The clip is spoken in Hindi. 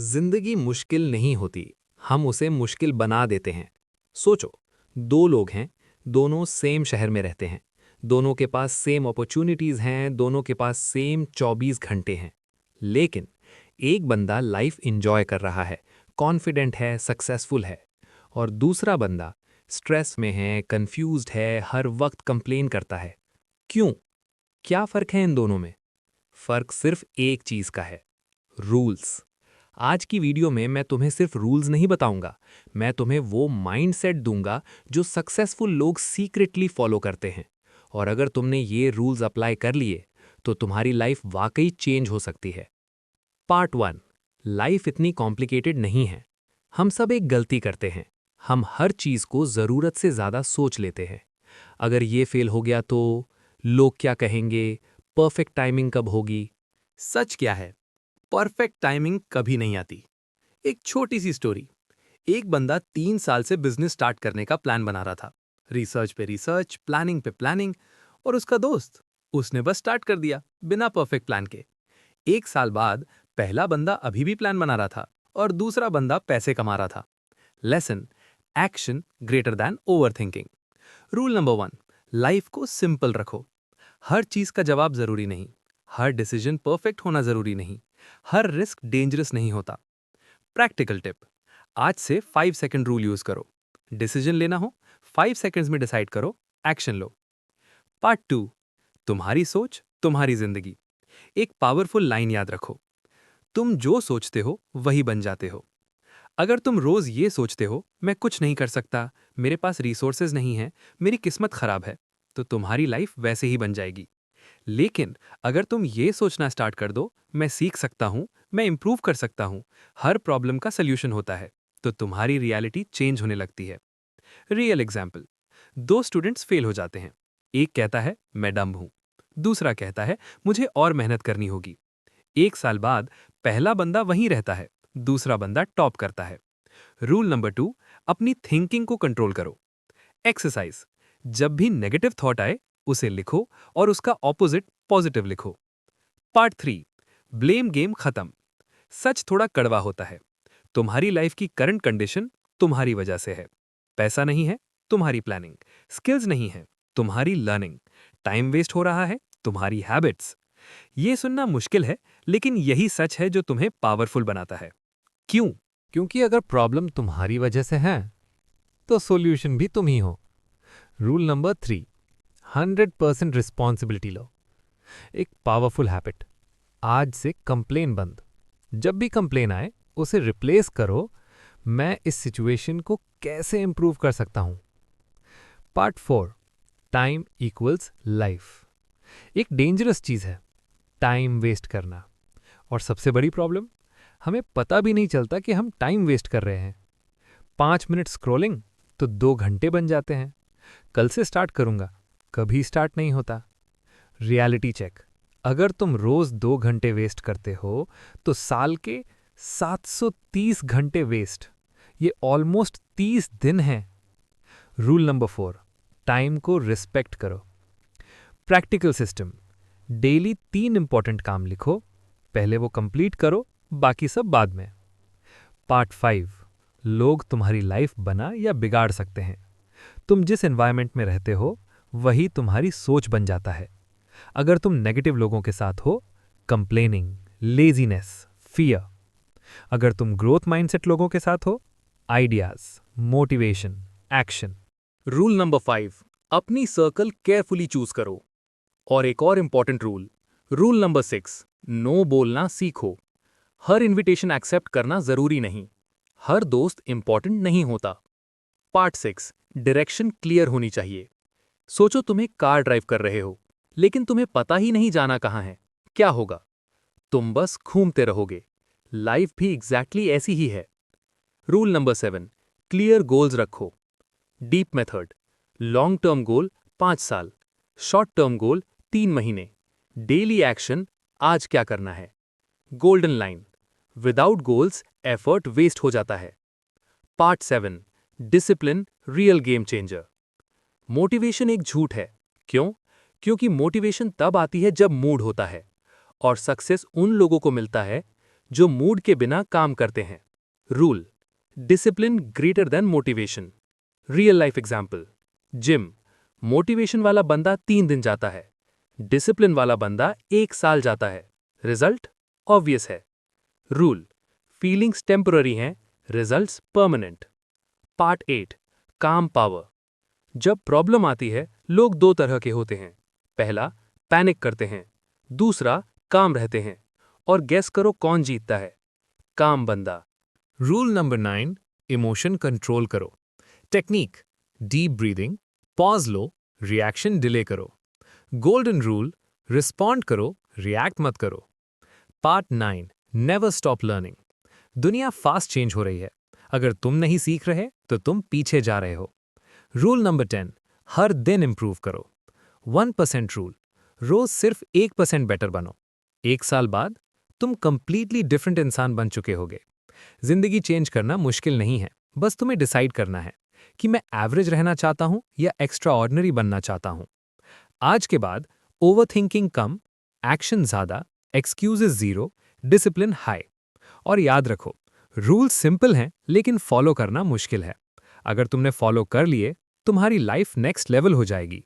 जिंदगी मुश्किल नहीं होती, हम उसे मुश्किल बना देते हैं। सोचो, दो लोग हैं, दोनों सेम शहर में रहते हैं, दोनों के पास सेम अपॉर्चुनिटीज हैं, दोनों के पास सेम 24 घंटे हैं। लेकिन एक बंदा लाइफ इंजॉय कर रहा है, कॉन्फिडेंट है, सक्सेसफुल है, और दूसरा बंदा स्ट्रेस में है, कंफ्यूज्ड है, हर वक्त कंप्लेन करता है। क्यों? क्या फर्क है इन दोनों में? फर्क सिर्फ एक चीज का है, रूल्स। आज की वीडियो में मैं तुम्हें सिर्फ रूल्स नहीं बताऊंगा, मैं तुम्हें वो माइंडसेट दूंगा जो सक्सेसफुल लोग सीक्रेटली फॉलो करते हैं। और अगर तुमने ये रूल्स अप्लाई कर लिए तो तुम्हारी लाइफ वाकई चेंज हो सकती है। पार्ट 1। लाइफ इतनी कॉम्प्लिकेटेड नहीं है। हम सब एक गलती करते हैं, हम हर चीज को जरूरत से ज्यादा सोच लेते हैं। अगर ये फेल हो गया तो लोग क्या कहेंगे, परफेक्ट टाइमिंग कब होगी। सच क्या है? परफेक्ट टाइमिंग कभी नहीं आती। एक छोटी सी स्टोरी। एक बंदा 3 साल से बिजनेस स्टार्ट करने का प्लान बना रहा था। रिसर्च पे रिसर्च, प्लानिंग पे प्लानिंग। और उसका दोस्त, उसने बस स्टार्ट कर दिया बिना परफेक्ट प्लान के। 1 साल बाद पहला बंदा अभी भी प्लान बना रहा था और दूसरा बंदा पैसे कमा रहा था। Lesson: action greater than over thinking. Rule number 1: life को सिंपल रखो। हर चीज का जवाब जरूरी नहीं, हर डिसीजन परफेक्ट होना जरूरी नहीं, हर रिस्क डेंजरस नहीं होता। प्रैक्टिकल टिप: आज से 5 सेकंड रूल यूज करो। डिसीजन लेना हो, 5 सेकंड्स में डिसाइड करो, एक्शन लो। पार्ट 2: तुम्हारी सोच तुम्हारी जिंदगी। एक पावरफुल लाइन याद रखो, तुम जो सोचते हो वही बन जाते हो। अगर तुम रोज ये सोचते हो मैं कुछ नहीं कर सकता, मेरे पास रिसोर्सेज नहीं है, मेरी किस्मत खराब है, तो तुम्हारी लाइफ वैसे ही बन जाएगी। लेकिन अगर तुम ये सोचना स्टार्ट कर दो, मैं सीख सकता हूं, मैं इंप्रूव कर सकता हूं, हर प्रॉब्लम का सल्यूशन होता है, तो तुम्हारी रियलिटी चेंज होने लगती है। रियल एग्जाम्पल: दो स्टूडेंट्स फेल हो जाते हैं। एक कहता है मैं डम्ब हूं, दूसरा कहता है मुझे और मेहनत करनी होगी। 1 साल बाद पहला बंदा वहीं रहता है, दूसरा बंदा टॉप करता है। रूल नंबर 2: अपनी थिंकिंग को कंट्रोल करो। एक्सरसाइज: जब भी नेगेटिव थॉट आए उसे लिखो और उसका ऑपोजिट पॉजिटिव लिखो। पार्ट 3: ब्लेम गेम खत्म। सच थोड़ा कड़वा होता है। तुम्हारी लाइफ की करंट कंडीशन तुम्हारी वजह से है। पैसा नहीं है, तुम्हारी प्लानिंग। स्किल्स नहीं है, तुम्हारी लर्निंग। टाइम वेस्ट हो रहा है, तुम्हारी हैबिट्स। ये सुनना मुश्किल है, लेकिन यही सच है जो तुम्हें पावरफुल बनाता है। क्यों? क्योंकि अगर प्रॉब्लम तुम्हारी वजह से है तो सॉल्यूशन भी तुम ही हो। Rule number 3। 100% रिस्पॉन्सिबिलिटी लो। एक पावरफुल हैबिट, आज से कंप्लेन बंद। जब भी कंप्लेन आए उसे रिप्लेस करो, मैं इस सिचुएशन को कैसे इंप्रूव कर सकता हूं। पार्ट 4। Time equals life. एक डेंजरस चीज है टाइम वेस्ट करना, और सबसे बड़ी प्रॉब्लम, हमें पता भी नहीं चलता कि हम टाइम वेस्ट कर रहे हैं। 5 मिनट स्क्रॉलिंग तो 2 घंटे बन जाते हैं। कल से स्टार्ट करूंगा, कभी स्टार्ट नहीं होता। रियलिटी चेक: अगर तुम रोज 2 घंटे वेस्ट करते हो तो साल के 730 घंटे वेस्ट, ये ऑलमोस्ट 30 दिन हैं। रूल नंबर 4: टाइम को रिस्पेक्ट करो। प्रैक्टिकल सिस्टम: डेली 3 इंपॉर्टेंट काम लिखो, पहले वो कंप्लीट करो, बाकी सब बाद में। पार्ट 5: लोग तुम्हारी लाइफ बना या बिगाड़ सकते हैं। तुम जिस एनवायरनमेंट में रहते हो वही तुम्हारी सोच बन जाता है। अगर तुम नेगेटिव लोगों के साथ हो, कंप्लेनिंग, लेजीनेस, फियर। अगर तुम ग्रोथ माइंडसेट लोगों के साथ हो, ideas, motivation, action. Rule number 5: अपनी सर्कल केयरफुली चूज करो। और एक और इंपॉर्टेंट रूल नंबर 6: नो बोलना सीखो। हर इनविटेशन एक्सेप्ट करना जरूरी नहीं, हर दोस्त इंपॉर्टेंट नहीं होता। पार्ट 6: डायरेक्शन क्लियर होनी चाहिए। सोचो तुम एक कार ड्राइव कर रहे हो, लेकिन तुम्हें पता ही नहीं जाना कहाँ है, क्या होगा? तुम बस घूमते रहोगे। लाइफ भी एग्जैक्टली ऐसी ही है। रूल नंबर 7: क्लियर गोल्स रखो। Deep method: long term goal 5 साल, शॉर्ट टर्म गोल 3 महीने, डेली एक्शन आज क्या करना है। Golden line: without goals effort waste हो जाता है। Part 7: discipline real game changer. Motivation एक झूठ है। क्यों? क्योंकि मोटिवेशन तब आती है जब मूड होता है, और सक्सेस उन लोगों को मिलता है जो मूड के बिना काम करते हैं। Rule, discipline greater than motivation. Real life example, gym, motivation वाला बंदा 3 दिन जाता है, डिसिप्लिन वाला बंदा 1 साल जाता है। रिजल्ट ऑब्वियस है। रूल, फीलिंग्स टेम्पररी हैं, रिजल्ट्स परमानेंट। पार्ट 8, काम पावर। जब प्रॉब्लम आती है, लोग 2 तरह के होते हैं। पहला, पैनिक करते हैं, दूसरा, काम रहते हैं। और गेस करो कौन जीतता है? काम बंदा। रूल नंबर 9, इमोशन कंट्रोल करो। टेक्निक, डीप ब्रीदिंग, पॉज लो, रिएक्शन डिले करो। गोल्डन रूल, रिस्पॉन्ड करो, रिएक्ट मत करो। Part 9, never stop learning. दुनिया फास्ट चेंज हो रही है, अगर तुम नहीं सीख रहे तो तुम पीछे जा रहे हो। रूल नंबर 10, हर दिन इंप्रूव करो। 1% रूल, रोज सिर्फ 1% बेटर बनो। 1 साल बाद तुम कंप्लीटली डिफरेंट इंसान बन चुके होगे। जिंदगी चेंज करना मुश्किल नहीं है, बस तुम्हें डिसाइड करना है कि मैं एवरेज रहना चाहता हूं या एक्स्ट्रा ऑर्डिनरी बनना चाहता हूं। आज के बाद ओवरथिंकिंग कम, एक्शन ज्यादा, एक्सक्यूजेस जीरो, डिसिप्लिन हाई। और याद रखो, रूल सिंपल हैं लेकिन फॉलो करना मुश्किल है। अगर तुमने फॉलो कर लिए, तुम्हारी लाइफ नेक्स्ट लेवल हो जाएगी।